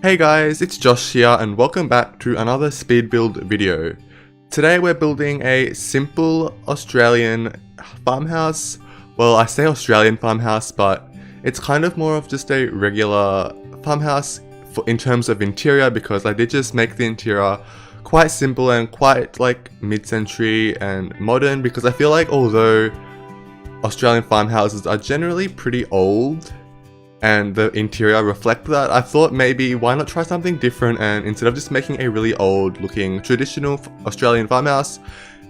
Hey guys, it's Josh here and welcome back to another speed build video. Today we're building a simple Australian farmhouse. Well, I say Australian farmhouse, but it's kind of more of just a regular farmhouse in terms of interior, because I did just make the interior quite simple and quite like mid-century and modern, because I feel like although Australian farmhouses are generally pretty old and the interior reflect that, I thought maybe why not try something different, and instead of just making a really old looking traditional Australian farmhouse,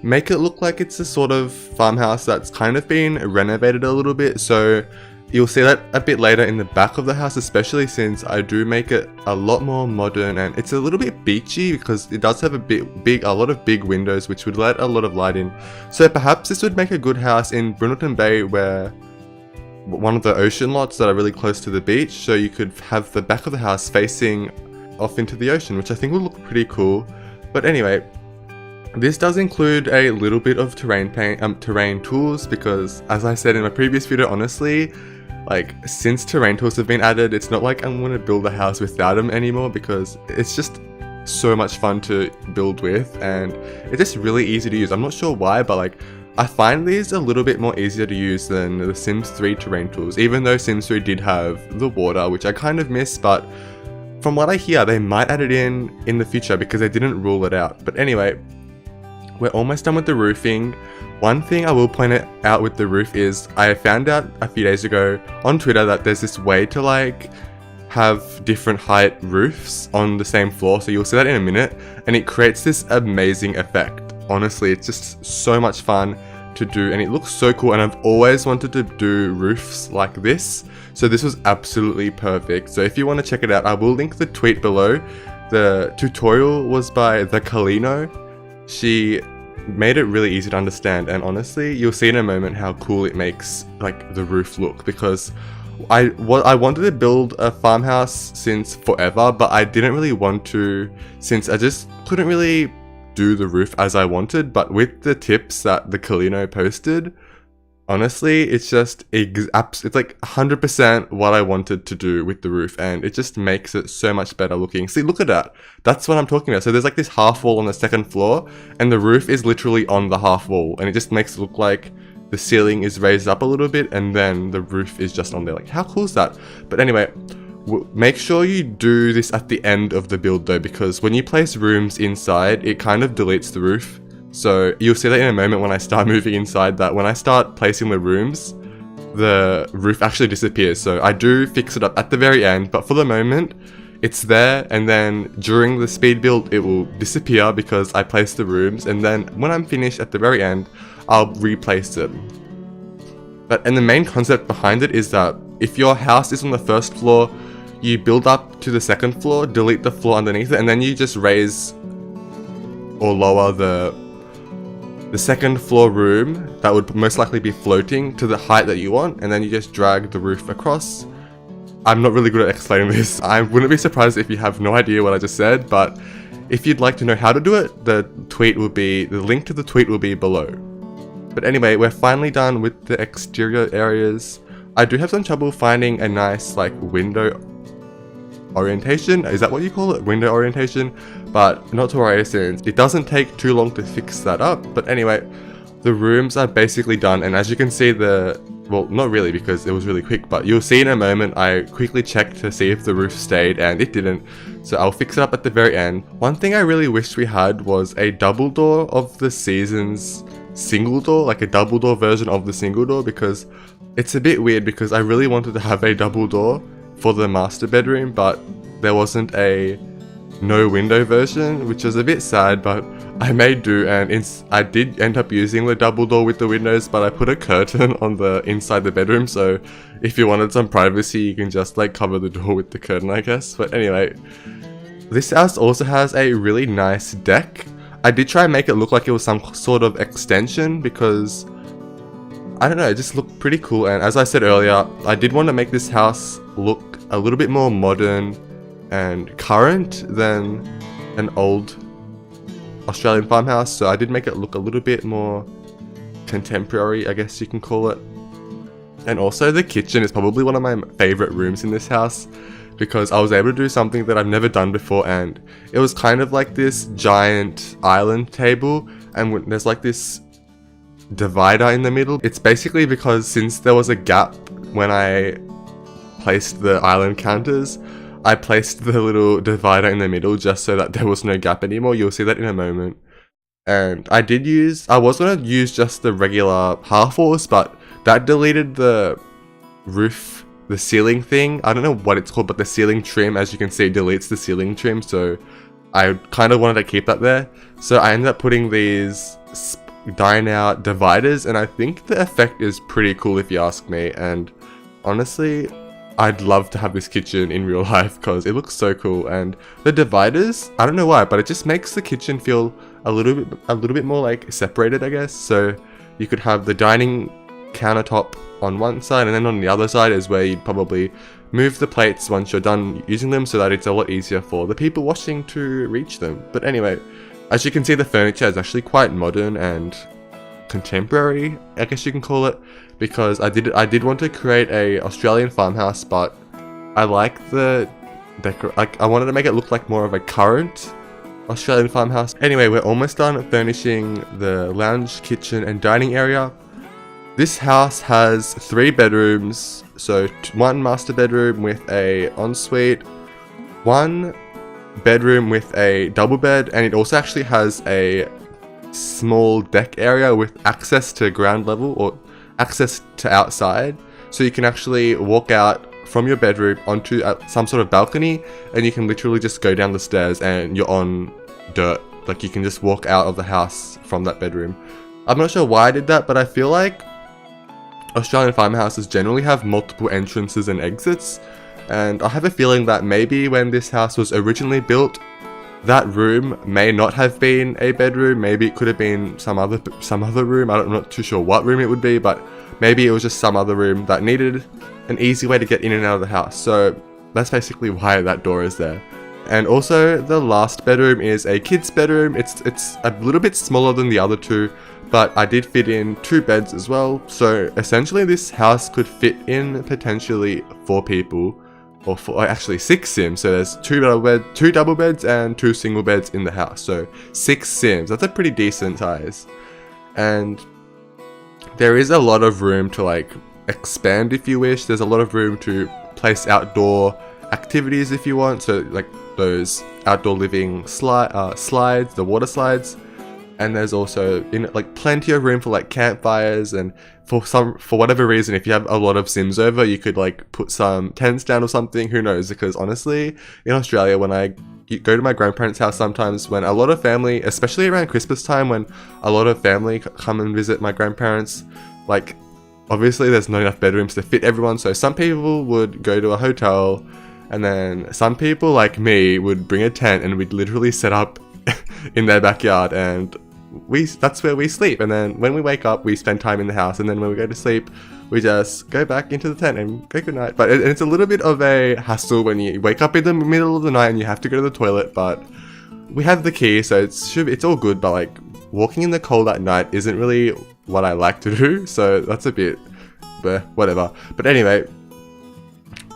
make it look like it's a sort of farmhouse that's kind of been renovated a little bit. So you'll see that a bit later in the back of the house, especially since I do make it a lot more modern, and it's a little bit beachy because it does have a lot of big windows which would let a lot of light in. So perhaps this would make a good house in Brindleton Bay, where one of the ocean lots that are really close to the beach, so you could have the back of the house facing off into the ocean, which I think would look pretty cool. But anyway, this does include a little bit of terrain tools, because as I said in my previous video, honestly, like since terrain tools have been added, it's not like I'm going to build a house without them anymore, because it's just so much fun to build with and it's just really easy to use. I'm not sure why, but like I find these a little bit more easier to use than the Sims 3 terrain tools, even though Sims 3 did have the water, which I kind of miss, but from what I hear, they might add it in the future because they didn't rule it out. But anyway, we're almost done with the roofing. One thing I will point out with the roof is I found out a few days ago on Twitter that there's this way to like have different height roofs on the same floor. So you'll see that in a minute, and it creates this amazing effect. Honestly, it's just so much fun to do and it looks so cool, and I've always wanted to do roofs like this. So this was absolutely perfect. So if you want to check it out, I will link the tweet below. The tutorial was by TheKalino. She made it really easy to understand, and honestly you'll see in a moment how cool it makes like the roof look, because I wanted to build a farmhouse since forever, but I didn't really want to, since I just couldn't really do the roof as I wanted. But with the tips that TheKalino posted, honestly it's like 100% what I wanted to do with the roof, and it just makes it so much better looking. See, look at that. That's what I'm talking about. So there's like this half wall on the second floor, and the roof is literally on the half wall, and it just makes it look like the ceiling is raised up a little bit and then the roof is just on there. Like, how cool is that? But anyway, make sure you do this at the end of the build though, because when you place rooms inside, it kind of deletes the roof. So you'll see that in a moment when I start moving inside, that when I start placing the rooms, the roof actually disappears. So I do fix it up at the very end, but for the moment it's there, and then during the speed build it will disappear because I placed the rooms, and then when I'm finished at the very end I'll replace it. And the main concept behind it is that if your house is on the first floor, you build up to the second floor, delete the floor underneath it, and then you just raise or lower the second floor room that would most likely be floating to the height that you want, and then you just drag the roof across. I'm not really good at explaining this. I wouldn't be surprised if you have no idea what I just said, but if you'd like to know how to do it, the link to the tweet will be below. But anyway, we're finally done with the exterior areas. I do have some trouble finding a nice like window orientation. Is that what you call it? Window orientation? But not to worry, since it doesn't take too long to fix that up. But anyway, the rooms are basically done, and as you can see, well, not really because it was really quick, but you'll see in a moment I quickly checked to see if the roof stayed, and it didn't. So I'll fix it up at the very end. One thing I really wished we had was a double door of the Seasons single door, like a double door version of the single door, because it's a bit weird, because I really wanted to have a double door for the master bedroom, but there wasn't a no window version, which was a bit sad, but I made do, and I did end up using the double door with the windows, but I put a curtain on the inside the bedroom, so if you wanted some privacy you can just like cover the door with the curtain, I guess. But anyway, this house also has a really nice deck. I did try and make it look like it was some sort of extension, because I don't know, it just looked pretty cool. And as I said earlier, I did want to make this house look a little bit more modern and current than an old Australian farmhouse, so I did make it look a little bit more contemporary, I guess you can call it. And also the kitchen is probably one of my favorite rooms in this house, because I was able to do something that I've never done before, and it was kind of like this giant island table, and there's like this divider in the middle. It's basically because since there was a gap when I placed the island counters, I placed the little divider in the middle just so that there was no gap anymore. You'll see that in a moment. And I was going to use just the regular half walls, but that deleted the roof, the ceiling thing. I don't know what it's called, but the ceiling trim, as you can see, deletes the ceiling trim. So I kind of wanted to keep that there. So I ended up putting these dine out dividers, and I think the effect is pretty cool if you ask me. And honestly, I'd love to have this kitchen in real life because it looks so cool. And the dividers, I don't know why, but it just makes the kitchen feel a little bit more like separated, I guess. So you could have the dining countertop on one side, and then on the other side is where you'd probably move the plates once you're done using them, so that it's a lot easier for the people watching to reach them. But anyway, as you can see, the furniture is actually quite modern and contemporary, I guess you can call it, because I did want to create a Australian farmhouse, but I like the I wanted to make it look like more of a current Australian farmhouse. Anyway, we're almost done furnishing the lounge, kitchen, and dining area. This house has 3 bedrooms, so 1 master bedroom with a ensuite, 1 bedroom with a double bed, and it also actually has a small deck area with access to ground level, or access to outside, so you can actually walk out from your bedroom onto some sort of balcony, and you can literally just go down the stairs and you're on dirt. Like, you can just walk out of the house from that bedroom. I'm not sure why I did that, but I feel like Australian farmhouses generally have multiple entrances and exits, and I have a feeling that maybe when this house was originally built, that room may not have been a bedroom. Maybe it could have been some other room. I'm not too sure what room it would be, but maybe it was just some other room that needed an easy way to get in and out of the house. So that's basically why that door is there. And also, the last bedroom is a kid's bedroom. It's a little bit smaller than the other 2, but I did fit in 2 beds as well. So essentially, this house could fit in potentially 4 people, or actually 6 Sims. So there's 2 double beds and 2 single beds in the house. So 6 Sims. That's a pretty decent size. And there is a lot of room to like expand if you wish. There's a lot of room to place outdoor activities if you want. So like those outdoor living slides, the water slides. And there's also like plenty of room for like campfires, and for whatever reason, if you have a lot of Sims over, you could like put some tents down or something. Who knows? Because honestly, in Australia, when I go to my grandparents' house, sometimes when a lot of family, especially around Christmas time, when a lot of family come and visit my grandparents, like obviously there's not enough bedrooms to fit everyone. So some people would go to a hotel, and then some people like me would bring a tent, and we'd literally set up in their backyard, and that's where we sleep. And then when we wake up, we spend time in the house, and then when we go to sleep, we just go back into the tent and go good night. But it's a little bit of a hassle when you wake up in the middle of the night and you have to go to the toilet, but we have the key, so it's all good. But like, walking in the cold at night isn't really what I like to do, so that's a bit whatever. But anyway,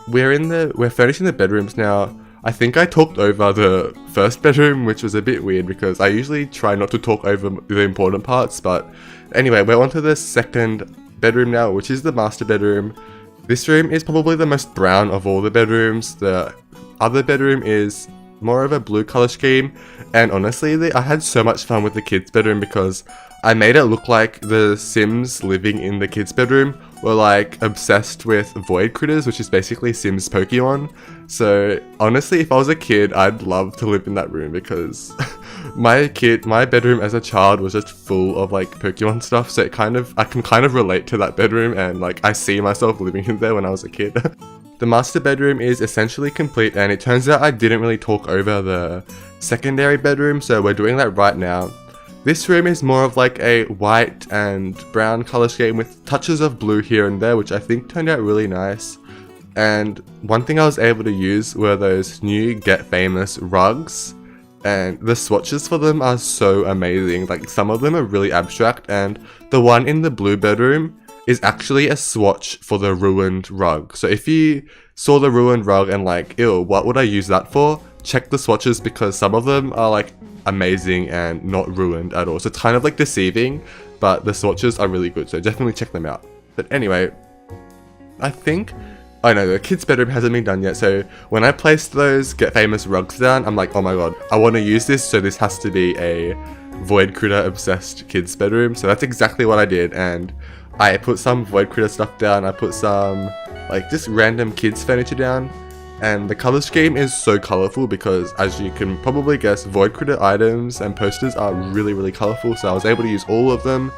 we're furnishing the bedrooms now. I think I talked over the first bedroom, which was a bit weird because I usually try not to talk over the important parts. But anyway, we're on to the second bedroom now, which is the master bedroom. This room is probably the most brown of all the bedrooms. The other bedroom is more of a blue color scheme, and honestly, I had so much fun with the kids' bedroom because I made it look like the Sims living in the kids' bedroom were like obsessed with void critters, which is basically Sims Pokemon. So honestly, if I was a kid, I'd love to live in that room because my bedroom as a child was just full of like Pokemon stuff. So I can kind of relate to that bedroom, and like I see myself living in there when I was a kid. The master bedroom is essentially complete, and it turns out I didn't really talk over the secondary bedroom, so we're doing that right now. This room is more of like a white and brown color scheme with touches of blue here and there, which I think turned out really nice. And one thing I was able to use were those new Get Famous rugs, and the swatches for them are so amazing. Like, some of them are really abstract, and the one in the blue bedroom is actually a swatch for the ruined rug. So if you saw the ruined rug and like, ew, what would I use that for? Check the swatches because some of them are like amazing and not ruined at all. So it's kind of like deceiving, but the swatches are really good, so definitely check them out. But anyway, I think, oh no, the kids' bedroom hasn't been done yet, so when I placed those Get Famous rugs down, I'm like, oh my god, I want to use this, so this has to be a Void Critter obsessed kids' bedroom. So that's exactly what I did, and I put some Void Critter stuff down, I put some like just random kids furniture down, and the color scheme is so colorful because, as you can probably guess, Void Critter items and posters are really colorful, so I was able to use all of them.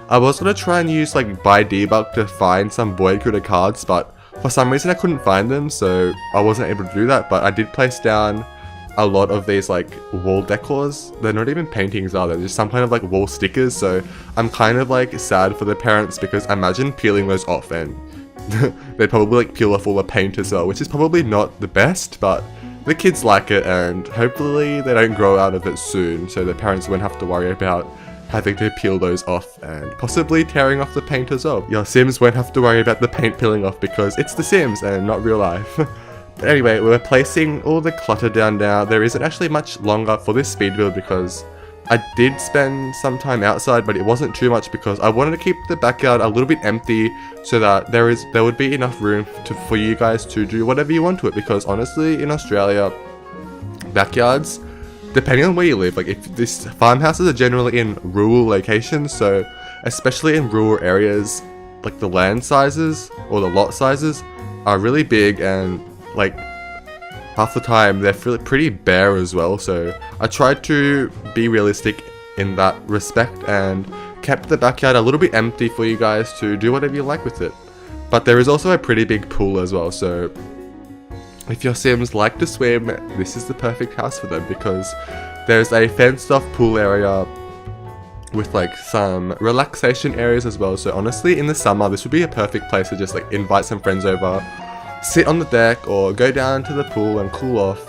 I was going to try and use like by debug to find some Void Critter cards, but for some reason I couldn't find them, so I wasn't able to do that. But I did place down a lot of these like wall decors. They're not even paintings, are they? They're just some kind of like wall stickers, so I'm kind of like sad for the parents because imagine peeling those off and they'd probably like peel off all the paint as well, which is probably not the best, but the kids like it and hopefully they don't grow out of it soon, so the parents won't have to worry about having to peel those off and possibly tearing off the paint as well. Your Sims won't have to worry about the paint peeling off because it's The Sims and not real life. But anyway, we're placing all the clutter down now. There isn't actually much longer for this speed build because I did spend some time outside, but it wasn't too much because I wanted to keep the backyard a little bit empty so that there would be enough room for you guys to do whatever you want to it, because honestly in Australia, backyards, depending on where you live, like if this farmhouses are generally in rural locations, so especially in rural areas, like the land sizes or the lot sizes are really big, and like half the time they're pretty bare as well. So I tried to be realistic in that respect and kept the backyard a little bit empty for you guys to do whatever you like with it. But there is also a pretty big pool as well, so if your Sims like to swim, this is the perfect house for them because there's a fenced off pool area with like some relaxation areas as well. So honestly, in the summer, this would be a perfect place to just like invite some friends over, sit on the deck or go down to the pool and cool off.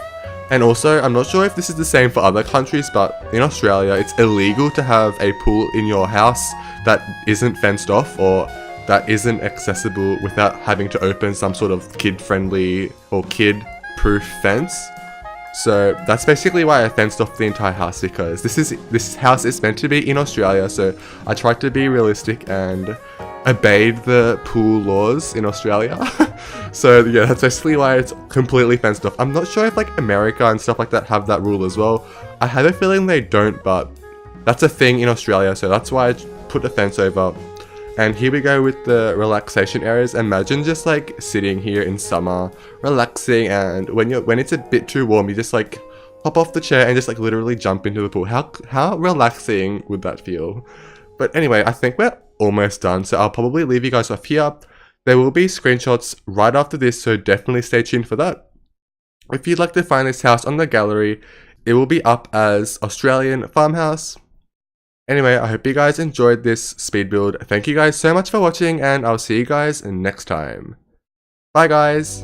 And also, I'm not sure if this is the same for other countries, but in Australia, it's illegal to have a pool in your house that isn't fenced off or that isn't accessible without having to open some sort of kid-friendly or kid-proof fence. So that's basically why I fenced off the entire house, because this house is meant to be in Australia, so I tried to be realistic and obeyed the pool laws in Australia. So yeah, that's basically why it's completely fenced off. I'm not sure if like America and stuff like that have that rule as well. I have a feeling they don't, but that's a thing in Australia, so that's why I put a fence over. And here we go with the relaxation areas. Imagine just like sitting here in summer, relaxing, and when it's a bit too warm, you just like hop off the chair and just like literally jump into the pool. How relaxing would that feel? But anyway, I think we're almost done, so I'll probably leave you guys off here. There will be screenshots right after this, so definitely stay tuned for that. If you'd like to find this house on the gallery, it will be up as Australian Farmhouse. Anyway, I hope you guys enjoyed this speed build. Thank you guys so much for watching, and I'll see you guys next time. Bye guys!